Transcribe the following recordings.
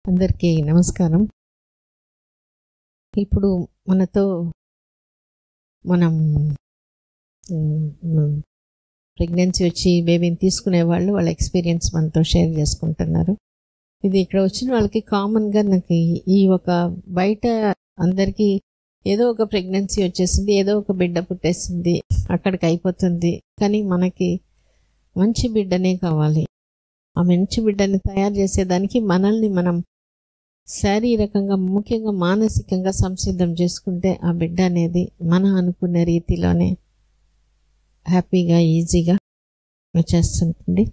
అందరికీ నమస్కారం. ఇప్పుడు మనతో మనం ప్రెగ్నెన్సీ వచ్చి బేబీని తీసుకునే వాళ్ళు వాళ్ళ ఎక్స్పీరియన్స్ మనతో షేర్ చేసుకుంటున్నారు. ఇది ఇక్కడ వచ్చిన వాళ్ళకి కామన్గా నాకు ఈ ఒక బయట అందరికీ ఏదో ఒక ప్రెగ్నెన్సీ వచ్చేసింది, ఏదో ఒక బిడ్డ పుట్టేసింది, అక్కడికి అయిపోతుంది. కానీ మనకి మంచి బిడ్డనే కావాలి. ఆ మంచి బిడ్డని తయారు చేసేదానికి మనల్ని మనం శారీరకంగా ముఖ్యంగా మానసికంగా సంసిద్ధం చేసుకుంటే ఆ బిడ్డ అనేది మన అనుకున్న రీతిలోనే హ్యాపీగా ఈజీగా వచ్చేస్తుంటుంది.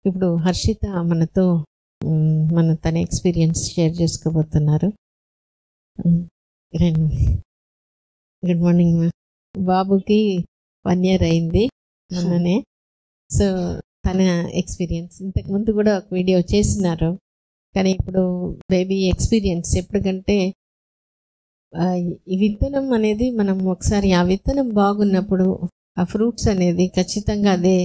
ఇప్పుడు హర్షిత మనతో తన ఎక్స్పీరియన్స్ షేర్ చేసుకోబోతున్నారు. Good morning. బాబుకి 1 year అయింది మొన్ననే. సో తన ఎక్స్పీరియన్స్ ఇంతకుముందు కూడా ఒక వీడియో చేసినారు. కానీ ఇప్పుడు బేబీ ఎక్స్పీరియన్స్ ఎప్పటికంటే ఈ విత్తనం అనేది మనం ఒకసారి ఆ విత్తనం బాగున్నప్పుడు ఆ ఫ్రూట్స్ అనేది ఖచ్చితంగా అదే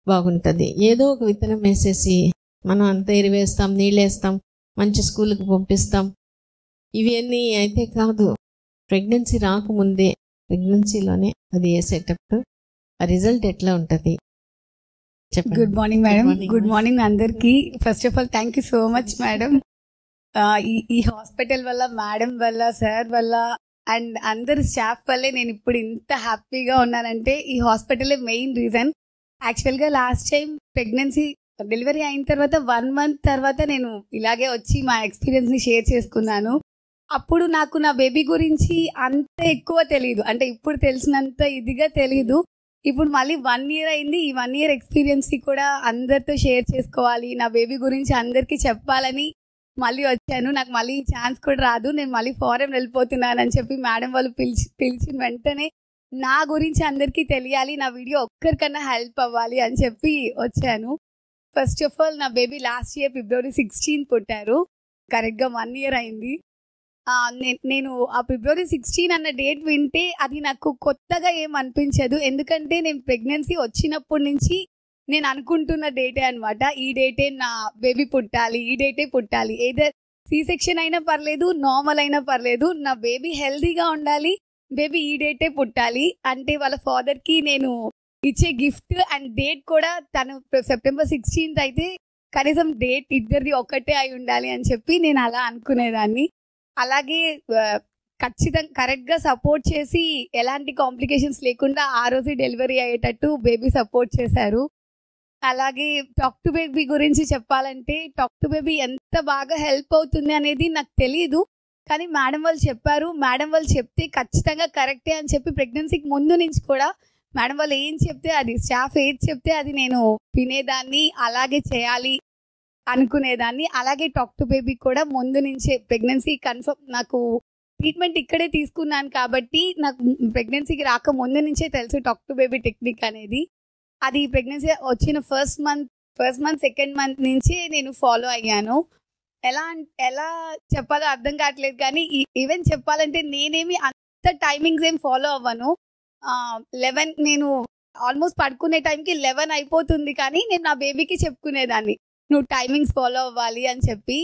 బాగుంటుంది. ఏదో ఒక విత్తనం వేసేసి మనం అంత ఎరువేస్తాం, నీళ్ళేస్తాం, మంచి స్కూల్కి పంపిస్తాం, ఇవన్నీ అయితే కాదు. ప్రెగ్నెన్సీ రాకముందే ప్రెగ్నెన్సీలోనే అది వేసేటప్పుడు ఆ రిజల్ట్ ఎట్లా ఉంటుంది? Good morning madam. Good morning అందరికి. First of all thank you so much madam. ఈ హాస్పిటల్ వల్ల, మేడం వల్ల, సార్ వల్ల అండ్ అందరి స్టాఫ్ వల్లే నేను ఇప్పుడు ఇంత హ్యాపీగా ఉన్నానంటే ఈ హాస్పిటలే మెయిన్ రీజన్. యాక్చువల్గా లాస్ట్ టైం ప్రెగ్నెన్సీ డెలివరీ అయిన తర్వాత 1 month తర్వాత నేను ఇలాగే వచ్చి మా ఎక్స్పీరియన్స్ని షేర్ చేసుకున్నాను. అప్పుడు నాకు నా బేబీ గురించి అంత ఎక్కువ తెలియదు, అంటే ఇప్పుడు తెలిసినంత ఇదిగా తెలియదు. ఇప్పుడు మళ్ళీ 1 year అయింది. ఈ 1 year ఎక్స్పీరియన్స్ని కూడా అందరితో షేర్ చేసుకోవాలి, నా బేబీ గురించి అందరికీ చెప్పాలని మళ్ళీ వచ్చాను. నాకు మళ్ళీ ఛాన్స్ కూడా రాదు, నేను మళ్ళీ ఫారెన్ వెళ్ళిపోతున్నాను అని చెప్పి మేడం వాళ్ళు పిలిచిన వెంటనే నా గురించి అందరికీ తెలియాలి, నా వీడియో ఒక్కరికన్నా హెల్ప్ అవ్వాలి అని చెప్పి వచ్చాను. ఫస్ట్ ఆఫ్ ఆల్ నా బేబీ లాస్ట్ ఇయర్ February 16 పుట్టారు. కరెక్ట్గా 1 year అయింది. నేను ఆ February 16 అన్న డేట్ వింటే అది నాకు కొత్తగా ఏం అనిపించదు. ఎందుకంటే నేను ప్రెగ్నెన్సీ వచ్చినప్పటి నుంచి నేను అనుకుంటున్న డేటే అనమాట. ఈ డేటే నా బేబీ పుట్టాలి, ఈ డేటే పుట్టాలి. ఏదర్ సి సెక్షన్ అయినా పర్లేదు, నార్మల్ అయినా పర్లేదు, నా బేబీ హెల్తీగా ఉండాలి, బేబీ ఈ డేటే పుట్టాలి. అంటే వాళ్ళ ఫాదర్కి నేను ఇచ్చే గిఫ్ట్ అండ్ డేట్ కూడా తను September 16 అయితే కనీసం డేట్ ఇద్దరిది ఒకటే అయి ఉండాలి అని చెప్పి నేను అలా అనుకునేదాన్ని. అలాగే ఖచ్చితంగా కరెక్ట్గా సపోర్ట్ చేసి ఎలాంటి కాంప్లికేషన్స్ లేకుండా ఆ రోజు డెలివరీ అయ్యేటట్టు బేబీ సపోర్ట్ చేశారు. అలాగే టాక్ టు బేబీ గురించి చెప్పాలంటే టాక్ టు బేబీ ఎంత బాగా హెల్ప్ అవుతుంది అనేది నాకు తెలియదు, కానీ మేడం వాళ్ళు చెప్పారు. మేడం వాళ్ళు చెప్తే ఖచ్చితంగా కరెక్టే అని చెప్పి ప్రెగ్నెన్సీకి ముందు నుంచి కూడా మేడం వాళ్ళు ఏం చెప్తే అది, స్టాఫ్ ఏది చెప్తే అది నేను వినేదాన్ని, అలాగే చేయాలి అనుకునేదాన్ని. అలాగే టాక్ టు బేబీ కూడా ముందు నుంచే ప్రెగ్నెన్సీ కన్ఫర్మ్, నాకు ట్రీట్మెంట్ ఇక్కడే తీసుకున్నాను కాబట్టి నాకు ప్రెగ్నెన్సీకి రాక ముందు నుంచే తెలుసు టాక్ టు బేబీ టెక్నిక్ అనేది. అది ప్రెగ్నెన్సీ వచ్చిన ఫస్ట్ మంత్ సెకండ్ మంత్ నుంచే నేను ఫాలో అయ్యాను. ఎలా చెప్పాలో అర్థం కావట్లేదు, కానీ ఈవెన్ చెప్పాలంటే నేనేమి అంత టైమింగ్స్ ఏం ఫాలో అవ్వను. 11 నేను ఆల్మోస్ట్ పడుకునే టైంకి 11 అయిపోతుంది, కానీ నేను నా బేబీకి చెప్పుకునేదాన్ని నువ్వు టైమింగ్స్ ఫాలో అవ్వాలి అని చెప్పి.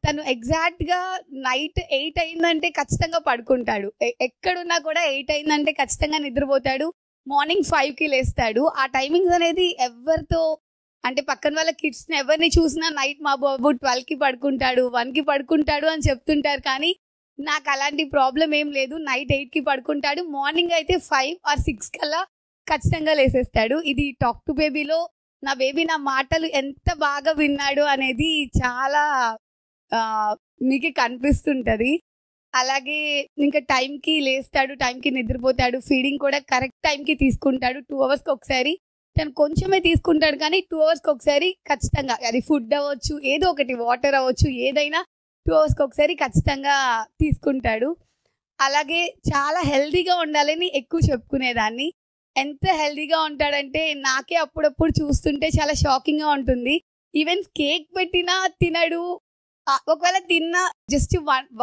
తను ఎగ్జాక్ట్గా నైట్ 8 అయిందంటే ఖచ్చితంగా పడుకుంటాడు. ఎక్కడున్నా కూడా 8 అయిందంటే ఖచ్చితంగా నిద్రపోతాడు. మార్నింగ్ 5కి లేస్తాడు. ఆ టైమింగ్స్ అనేది ఎవరితో, అంటే పక్కన వాళ్ళ కిడ్స్ని ఎవరిని చూసినా నైట్ మా బాబు 12కి పడుకుంటాడు, 1కి పడుకుంటాడు అని చెప్తుంటారు. కానీ నాకు అలాంటి ప్రాబ్లం ఏం లేదు. నైట్ 8కి పడుకుంటాడు, మార్నింగ్ అయితే 5 or 6 కల్లా ఖచ్చితంగా లేసేస్తాడు. ఇది టాక్ టు బేబీలో నా బేబీ నా మాటలు ఎంత బాగా విన్నాడు అనేది చాలా మీకు కనిపిస్తుంటుంది. అలాగే ఇంకా టైంకి లేస్తాడు, టైంకి నిద్రపోతాడు, ఫీడింగ్ కూడా కరెక్ట్ టైంకి తీసుకుంటాడు. 2 hours ఒకసారి, తను కొంచెమే తీసుకుంటాడు కానీ 2 hours ఒకసారి ఖచ్చితంగా, అది ఫుడ్ అవ్వచ్చు, ఏదో ఒకటి వాటర్ అవ్వచ్చు, ఏదైనా 2 hours ఒకసారి ఖచ్చితంగా తీసుకుంటాడు. అలాగే చాలా హెల్తీగా ఉండాలని ఎక్కువ చెప్పుకునేదాన్ని. ఎంత హెల్తీగా ఉంటాడంటే నాకే అప్పుడప్పుడు చూస్తుంటే చాలా షాకింగ్గా ఉంటుంది. ఈవెన్ కేక్ పెట్టినా తినడు, ఒకవేళ తిన్నా జస్ట్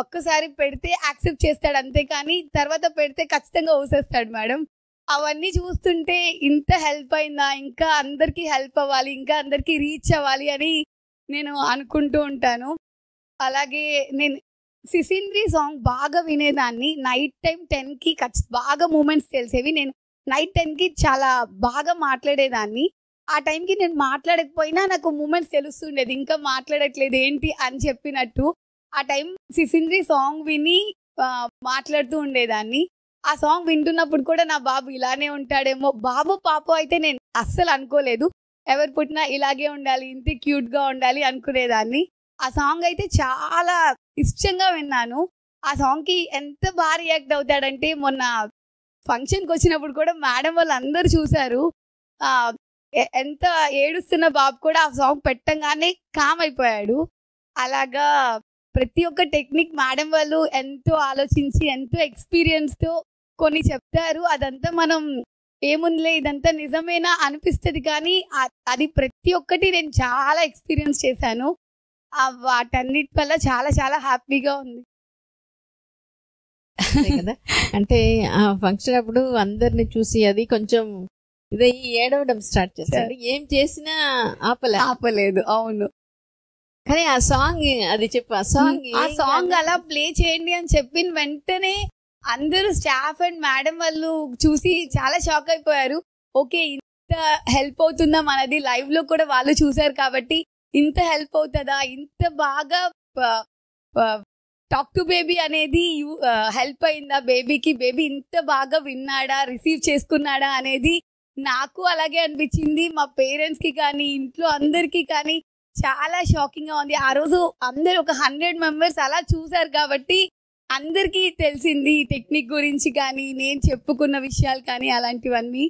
ఒక్కసారి పెడితే యాక్సెప్ట్ చేస్తాడు అంతే, కానీ తర్వాత పెడితే ఖచ్చితంగా ఊసేస్తాడు మేడం. అవన్నీ చూస్తుంటే ఇంత హెల్ప్ అయిందా, ఇంకా అందరికీ హెల్ప్ అవ్వాలి, ఇంకా అందరికీ రీచ్ అవ్వాలి అని నేను అనుకుంటూ ఉంటాను. అలాగే నేను సిసింద్రి సాంగ్ బాగా వినేదాన్ని. నైట్ టైం 10కి బాగా మూమెంట్స్ తెలిసేవి. నేను నైట్ 10కి చాలా బాగా మాట్లాడేదాన్ని. ఆ టైంకి నేను మాట్లాడకపోయినా నాకు మూమెంట్స్ తెలుస్తుండేది, ఇంకా మాట్లాడట్లేదు ఏంటి అని చెప్పినట్టు. ఆ టైం సిసింద్రి సాంగ్ విని మాట్లాడుతూ ఉండేదాన్ని. ఆ సాంగ్ వింటున్నప్పుడు కూడా నా బాబు ఇలానే ఉంటాడేమో, బాబు పాప అయితే నేను అస్సలు అనుకోలేదు. ఎవరు పుట్టినా ఇలాగే ఉండాలి, ఇంత క్యూట్గా ఉండాలి అనుకునేదాన్ని. ఆ సాంగ్ అయితే చాలా ఇష్టంగా విన్నాను. ఆ సాంగ్కి ఎంత బాగా రియాక్ట్ అవుతాడంటే మొన్న ఫంక్షన్కి వచ్చినప్పుడు కూడా మేడం వాళ్ళు అందరూ చూశారు. ఎంత ఏడుస్తున్న బాబు కూడా ఆ సాంగ్ పెట్టంగానే కామ్ అయిపోయాడు. అలాగా ప్రతి ఒక్క టెక్నిక్ మేడం వాళ్ళు ఎంతో ఆలోచించి ఎంతో ఎక్స్పీరియన్స్తో కొన్ని చెప్తారు. అదంతా మనం ఏముందిలే ఇదంతా నిజమేనా అనిపిస్తుంది, కానీ అది ప్రతి ఒక్కటి నేను చాలా ఎక్స్పీరియన్స్ చేశాను. వాటన్నిటి వల్ల చాలా చాలా హ్యాపీగా ఉంది కదా. అంటే ఆ ఫంక్షన్ అప్పుడు అందరిని చూసి అది కొంచెం ఇదే ఏడవడం స్టార్ట్ చేశారు. ఏం చేసినా ఆపలేదు. అవును, కానీ ఆ సాంగ్ అది చెప్పు, ఆ సాంగ్ అలా ప్లే చేయండి అని చెప్పిన వెంటనే అందరూ స్టాఫ్ అండ్ మేడం వాళ్ళు చూసి చాలా షాక్ అయిపోయారు. ఓకే, ఇంత హెల్ప్ అవుతుందా మనది, లైవ్ లో కూడా వాళ్ళు చూసారు కాబట్టి ఇంత హెల్ప్ అవుతుందా, ఇంత బాగా టాక్ టు బేబీ అనేది హెల్ప్ అయిందా బేబీకి, బేబీ ఇంత బాగా విన్నాడా, రిసీవ్ చేసుకున్నాడా అనేది నాకు అలాగే అనిపించింది. మా పేరెంట్స్ కి కానీ ఇంట్లో అందరికి కానీ చాలా షాకింగ్ గా ఉంది. ఆ రోజు అందరు ఒక 100 మెంబర్స్ అలా చూసారు కాబట్టి అందరికీ తెలిసింది టెక్నిక్ గురించి కానీ నేను చెప్పుకున్న విషయాలు కానీ అలాంటివన్నీ.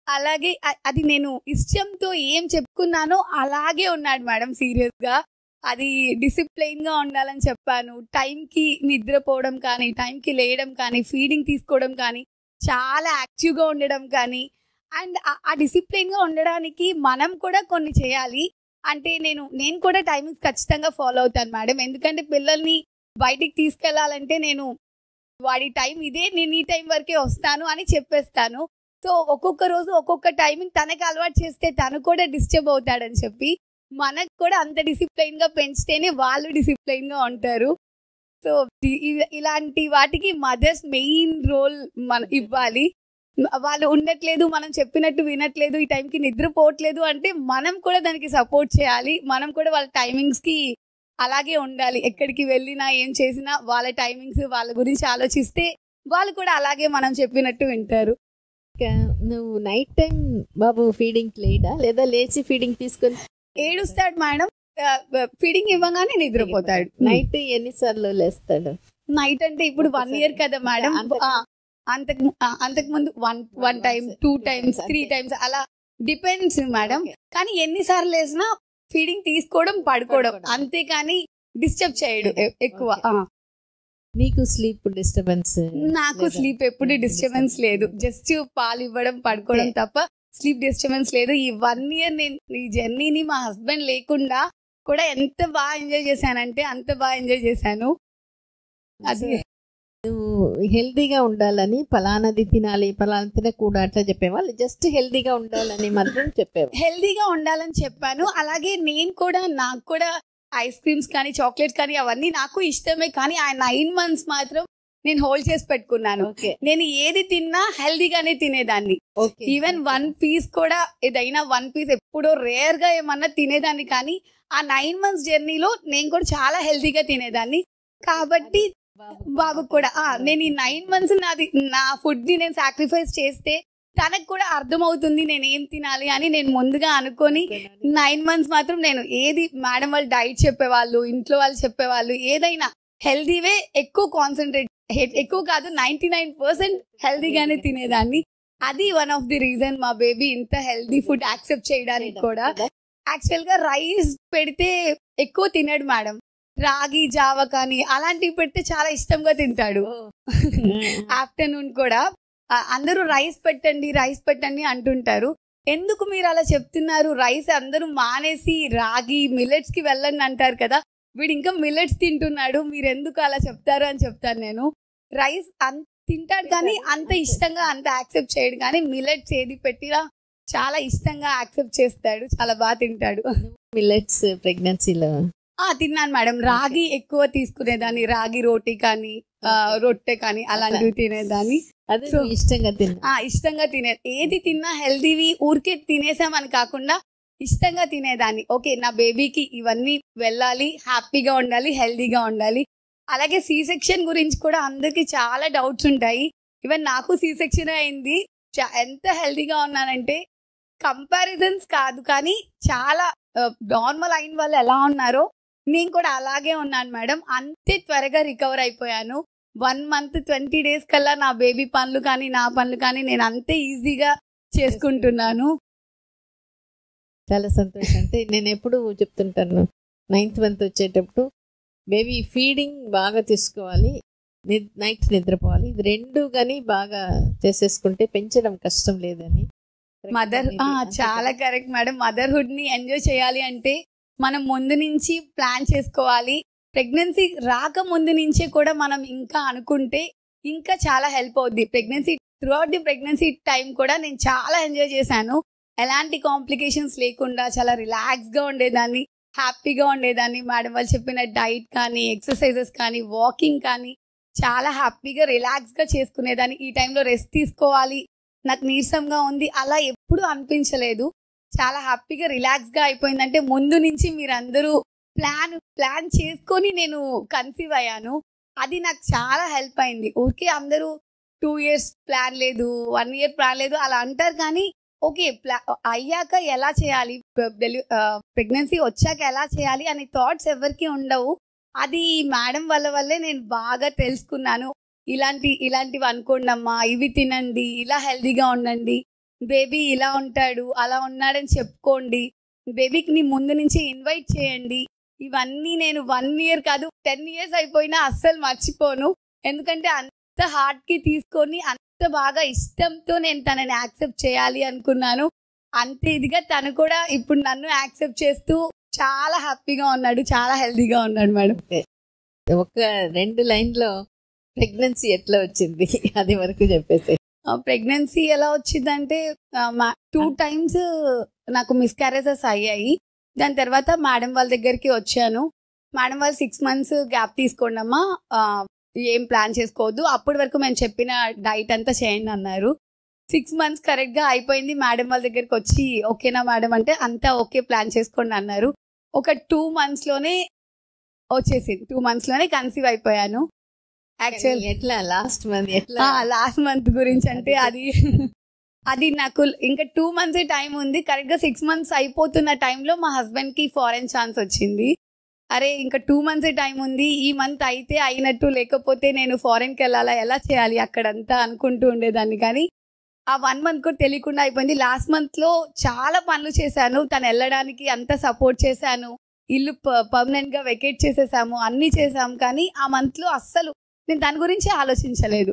అలాగే అది నేను ఇష్టంతో ఏం చెప్పుకున్నానో అలాగే ఉన్నాడు మేడం సీరియస్ గా. అది డిసిప్లైన్ గా ఉండాలని చెప్పాను. టైంకి నిద్రపోవడం కానీ, టైంకి లేయడం కానీ, ఫీడింగ్ తీసుకోవడం కానీ, చాలా యాక్టివ్గా ఉండడం కానీ. అండ్ ఆ డిసిప్లైన్ గా ఉండడానికి మనం కూడా కొన్ని చేయాలి. అంటే నేను కూడా టైమింగ్స్ ఖచ్చితంగా ఫాలో అవుతాను మేడం. ఎందుకంటే పిల్లల్ని బయటికి తీసుకెళ్లాలంటే నేను వాడి టైం ఇదే, నేను ఈ టైం వరకే వస్తాను అని చెప్పేస్తాను. సో ఒక్కొక్క రోజు ఒక్కొక్క టైమింగ్ తనకి అలవాటు చేస్తే తను కూడా డిస్టర్బ్ అవుతాడని చెప్పి మనకు కూడా అంత డిసిప్లైన్ గా పెంచితేనే వాళ్ళు డిసిప్లైన్ గా ఉంటారు. సో ఇలాంటి వాటికి మదర్స్ మెయిన్ రోల్ మనం ఇవ్వాలి. వాళ్ళు ఉండట్లేదు, మనం చెప్పినట్టు వినట్లేదు, ఈ టైంకి నిద్రపోవట్లేదు అంటే మనం కూడా దానికి సపోర్ట్ చేయాలి. మనం కూడా వాళ్ళ టైమింగ్స్ కి అలాగే ఉండాలి. ఎక్కడికి వెళ్ళినా ఏం చేసినా వాళ్ళ టైమింగ్స్ వాళ్ళ గురించి ఆలోచిస్తే వాళ్ళు కూడా అలాగే మనం చెప్పినట్టు వింటారు. నువ్వు నైట్ టైం బాబు ఫీడింగ్ లేడా, లేదా లేచి ఫీడింగ్ తీసుకొని ఏడుస్తాడు మేడం. ఫీడింగ్ ఇవ్వగానే నిద్రపోతాడు. నైట్ ఎన్నిసార్లు లేస్తాడు? నైట్ అంటే ఇప్పుడు 1 year కదా మేడం. అంతకు ముందు 1 time 2 times 3 times అలా డిపెండ్స్ మేడం. కానీ ఎన్నిసార్లు లేసినా ఫీడింగ్ తీసుకోవడం పడుకోవడం అంతేకాని డిస్టర్బ్ చేయడు ఎక్కువ. నీకు స్లీప్ డిస్టర్బెన్స్? నాకు స్లీప్ ఎప్పుడు డిస్టర్బెన్స్ లేదు. జస్ట్ పాలు ఇవ్వడం పడుకోవడం తప్ప స్లీప్ డిస్టర్బెన్స్ లేదు. ఈ 1 year నేను ఈ జర్నీని మా హస్బెండ్ లేకుండా కూడా ఎంత బాగా ఎంజాయ్ చేశానంటే అంత బాగా ఎంజాయ్ చేశాను. అది నువ్వు హెల్దీగా ఉండాలని పలానాది తినాలి, పలానా తినకూడదు అట్లా చెప్పేవాళ్ళు, జస్ట్ హెల్దీగా ఉండాలని మాత్రం చెప్పేవాళ్ళు? హెల్దీగా ఉండాలని చెప్పాను. అలాగే నేను కూడా నాకు కూడా ఐస్ క్రీమ్స్ కానీ చాక్లెట్స్ కానీ అవన్నీ నాకు ఇష్టమే. కానీ ఆ 9 months మాత్రం నేను హోల్డ్ చేసి పెట్టుకున్నాను. నేను ఏది తిన్నా హెల్దీగానే తినేదాన్ని. ఈవెన్ 1 piece కూడా ఏదైనా 1 piece ఎప్పుడో రేర్ గా ఏమన్నా తినేదాన్ని. కానీ ఆ 9 months జర్నీలో నేను కూడా చాలా హెల్దీగా తినేదాన్ని. కాబట్టి బాబు కూడా నేను ఈ 9 months నా ఫుడ్ ని నేను సాక్రిఫైస్ చేస్తే తనకు కూడా అర్థమవుతుంది నేను ఏం తినాలి అని నేను ముందుగా అనుకొని 9 months మాత్రం నేను ఏది మేడం వాళ్ళు డైట్ చెప్పేవాళ్ళు, ఇంట్లో వాళ్ళు చెప్పేవాళ్ళు, ఏదైనా హెల్దీవే ఎక్కువ కాన్సన్ట్రేట్, ఎక్కువ కాదు 99% హెల్దీగానే తినేదాన్ని. అది వన్ ఆఫ్ ది రీజన్ మా బేబీ ఇంత హెల్దీ ఫుడ్ యాక్సెప్ట్ చేయడానికి కూడా. యాక్చువల్ గా రైస్ పెడితే ఎక్కువ తినడు మేడం. రాగి జావ కానీ అలాంటివి పెడితే చాలా ఇష్టంగా తింటాడు. ఆఫ్టర్నూన్ కూడా అందరూ రైస్ పెట్టండి అంటుంటారు. ఎందుకు మీరు అలా చెప్తున్నారు? రైస్ అందరూ మానేసి రాగి మిల్లెట్స్ కి వెళ్ళండి అంటారు కదా, వీడు ఇంకా మిల్లెట్స్ తింటున్నాడు, మీరు ఎందుకు అలా చెప్తారు అని చెప్తాను నేను. రైస్ తింటాడు కానీ అంత ఇష్టంగా అంత యాక్సెప్ట్ చేయడు. కానీ మిల్లెట్స్ ఏది పెట్టినా చాలా ఇష్టంగా యాక్సెప్ట్ చేస్తాడు, చాలా బాగా తింటాడు. మిల్లెట్స్ ప్రెగ్నెన్సీలో తిన్నాను మేడం. రాగి ఎక్కువ తీసుకునేదాన్ని, రాగి రోటీ కానీ రొట్టె కానీ అలాంటివి తినేదాన్ని. ఇష్టంగా తినేది. ఏది తిన్నా హెల్దీవి ఊరికే తినేసామని కాకుండా ఇష్టంగా తినేదాన్ని. ఓకే, నా బేబీకి ఇవన్నీ వెళ్ళాలి, హ్యాపీగా ఉండాలి, హెల్దీగా ఉండాలి. అలాగే సి సెక్షన్ గురించి కూడా అందరికి చాలా డౌట్స్ ఉంటాయి. ఈవెన్ నాకు సి సెక్షన్ అయింది. ఎంత హెల్దీగా ఉన్నానంటే కంపారిజన్స్ కాదు కానీ చాలా నార్మల్ అయిన వాళ్ళు ఎలా ఉన్నారో నేను కూడా అలాగే ఉన్నాను మేడం. అంతే త్వరగా రికవర్ అయిపోయాను. 1 month 20 days కల్లా నా బేబీ పనులు కానీ నా పనులు కానీ నేను అంతే ఈజీగా చేసుకుంటున్నాను. చాలా సంతోషం. అంటే నేను ఎప్పుడు చెప్తుంటాను 9th month వచ్చేటప్పుడు బేబీ ఫీడింగ్ బాగా తీసుకోవాలి, నైట్ నిద్రపోవాలి. ఇది రెండు కానీ బాగా చేసేసుకుంటే పెంచడం కష్టం లేదని. చాలా కరెక్ట్ మేడం. మదర్హుడ్ ని ఎంజాయ్ చేయాలి అంటే మనం ముందు నుంచి ప్లాన్ చేసుకోవాలి. ప్రెగ్నెన్సీ రాక ముందు నుంచే కూడా మనం ఇంకా అనుకుంటే ఇంకా చాలా హెల్ప్ అవుద్ది. Pregnancy throughout the pregnancy time కూడా నేను చాలా ఎంజాయ్ చేశాను. ఎలాంటి కాంప్లికేషన్స్ లేకుండా చాలా రిలాక్స్ గా ఉండేదాన్ని, హ్యాపీగా ఉండేదాన్ని. మేడం వాళ్ళు చెప్పిన డైట్ కానీ ఎక్సర్సైజెస్ కానీ వాకింగ్ కానీ చాలా హ్యాపీగా రిలాక్స్ గా చేసుకునేదాన్ని. ఈ టైంలో రెస్ట్ తీసుకోవాలి, నాకు నీరసంగా ఉంది అలా ఎప్పుడు అనిపించలేదు. చాలా హ్యాపీగా రిలాక్స్ గా అయిపోయిందంటే ముందు నుంచి మీరందరూ ప్లాన్ చేసుకొని నేను కన్సీవ్ అయ్యాను. అది నాకు చాలా హెల్ప్ అయింది. ఊరికే అందరూ 2 years ప్లాన్ లేదు, 1 year ప్లాన్ లేదు అలా అంటారు కానీ ఓకే అయ్యాక ఎలా చేయాలి, ప్రెగ్నెన్సీ వచ్చాక ఎలా చేయాలి అనే థాట్స్ ఎవరికి ఉండవు. అది మేడం వల్లే నేను బాగా తెలుసుకున్నాను. ఇలాంటివి అనుకోండి అమ్మా, ఇవి తినండి, ఇలా హెల్దీగా ఉండండి, బేబీ ఇలా ఉంటాడు అలా ఉన్నాడని చెప్పుకోండి, బేబీకి నీ ముందు నుంచి ఇన్వైట్ చేయండి. ఇవన్నీ నేను 1 year కాదు 10 years అయిపోయినా అస్సలు మర్చిపోను. ఎందుకంటే అంత హార్ట్ కి తీసుకొని అంత బాగా ఇష్టంతో నేను తనని యాక్సెప్ట్ చేయాలి అనుకున్నాను. అంతే ఇదిగా తను కూడా ఇప్పుడు నన్ను యాక్సెప్ట్ చేస్తూ చాలా హ్యాపీగా ఉన్నాడు, చాలా హెల్దీగా ఉన్నాడు మేడం. ఒక 2 లైన్లో ప్రెగ్నెన్సీ ఎట్లా వచ్చింది అది వరకు చెప్పేసి. ప్రెగ్నెన్సీ ఎలా వచ్చిందంటే 2 times నాకు మిస్క్యారేజెస్ అయ్యాయి. దాని తర్వాత మేడం వాళ్ళ దగ్గరికి వచ్చాను. మేడం వాళ్ళు 6 months గ్యాప్ తీసుకోండి అమ్మా, ఏం ప్లాన్ చేసుకోవద్దు, అప్పటి వరకు మేము చెప్పిన డైట్ అంతా చేయండి అన్నారు. 6 months కరెక్ట్ గా అయిపోయింది. మేడం వాళ్ళ దగ్గరికి వచ్చి ఓకేనా మేడం అంటే అంతా ఓకే ప్లాన్ చేసుకోండి అన్నారు. ఒక 2 months లోనే వచ్చేసింది. 2 months లోనే కన్సీవ్ అయిపోయాను. యాక్చువల్ ఎట్లా లాస్ట్ మంత్ గురించి అంటే అది నాకు ఇంకా 2 months టైం ఉంది. కరెక్ట్ గా 6 months అయిపోతున్న టైంలో మా హస్బెండ్ కి ఫారెన్ ఛాన్స్ వచ్చింది. అరే ఇంకా 2 months టైం ఉంది, ఈ మంత్ అయితే అయినట్టు, లేకపోతే నేను ఫారెన్ కి వెళ్ళాలా, ఎలా చేయాలి అక్కడంతా అనుకుంటూ ఉండేదాన్ని. కానీ ఆ 1 month కూడా తెలియకుండా అయిపోయింది. లాస్ట్ మంత్ లో చాలా పనులు చేశాను, తను వెళ్ళడానికి అంతా సపోర్ట్ చేశాను, ఇల్లు పర్మనెంట్ గా వెకేట్ చేసేసాము, అన్ని చేసాము. కానీ ఆ మంత్ లో అస్సలు నేను దాని గురించి ఆలోచించలేదు.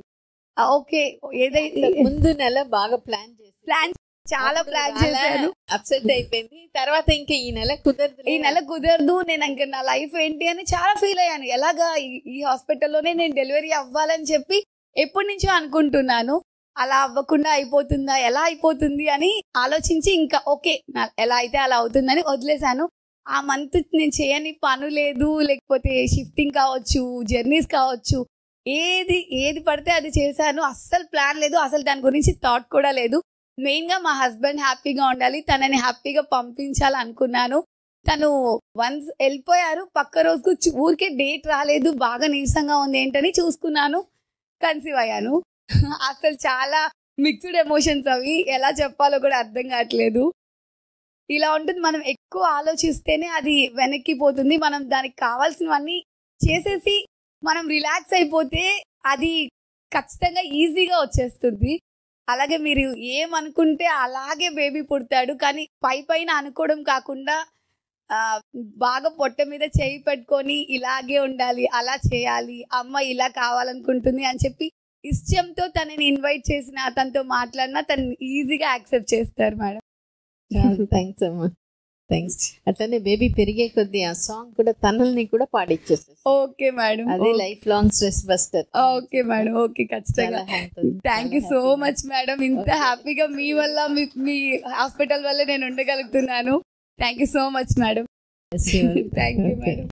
ఓకే ఏదైతే ముందు నెల బాగా చాలా ప్లాన్ చేశాను, అప్సెట్ అయిపోయింది. తర్వాత ఇంకా ఈ నెల కుదరదు, నేను ఇంకా నా లైఫ్ ఏంటి అని చాలా ఫీల్ అయ్యాను. ఎలాగా ఈ హాస్పిటల్లోనే నేను డెలివరీ అవ్వాలని చెప్పి ఎప్పటి నుంచో అనుకుంటున్నాను. అలా అవ్వకుండా అయిపోతుందా, ఎలా అయిపోతుంది అని ఆలోచించి ఇంకా ఓకే ఎలా అయితే అలా అవుతుందని వదిలేశాను. ఆ మంత్ నేను చేయని పను లేదు, లేకపోతే షిఫ్టింగ్ కావచ్చు, జర్నీస్ కావచ్చు, ఏది పడితే అది చేశాను. అస్సలు ప్లాన్ లేదు, అసలు దాని గురించి థాట్ కూడా లేదు. మెయిన్ గా మా హస్బెండ్ హ్యాపీగా ఉండాలి, తనని హ్యాపీగా పంపించాలి అనుకున్నాను. తను వన్స్ వెళ్ళిపోయారు, పక్క రోజుకు ఊరికే డేట్ రాలేదు, బాగా నీరసంగా ఉంది ఏంటని చూసుకున్నాను, కన్సీవ్ అయ్యాను. అసలు చాలా మిక్స్డ్ ఎమోషన్స్, అవి ఎలా చెప్పాలో కూడా అర్థం కావట్లేదు. ఇలా ఉంటుంది, మనం ఎక్కువ ఆలోచిస్తేనే అది వెనక్కిపోతుంది. మనం దానికి కావాల్సినవన్నీ చేసేసి మనం రిలాక్స్ అయిపోతే అది ఖచ్చితంగా ఈజీగా వచ్చేస్తుంది. అలాగే మీరు ఏమనుకుంటే అలాగే బేబీ పుడతాడు. కానీ పైన అనుకోవడం కాకుండా బాగా పొట్ట మీద చేయి పెట్టుకొని ఇలాగే ఉండాలి, అలా చేయాలి, అమ్మ ఇలా కావాలనుకుంటుంది అని చెప్పి ఇష్టంతో తనని ఇన్వైట్ చేసిన, తనతో మాట్లాడినా తను ఈజీగా యాక్సెప్ట్ చేస్తారు మేడం. థ్యాంక్స్ అమ్మా, థ్యాంక్స్. అట్లనే బేబీ పెరిగే కొద్దీ ఆ సాంగ్ కూడా తనల్ని కూడా పాడిచ్చేస్తారు. ఓకే మేడం, అదే life long stress buster. Okay madam, okay ఖచ్చితంగా. Thank you so much madam. ఇంత హ్యాపీగా మీ వల్ల, మీ హాస్పిటల్ వల్ల నేను ఉండగలుగుతున్నాను. Thank you so much madam. Thank you madam.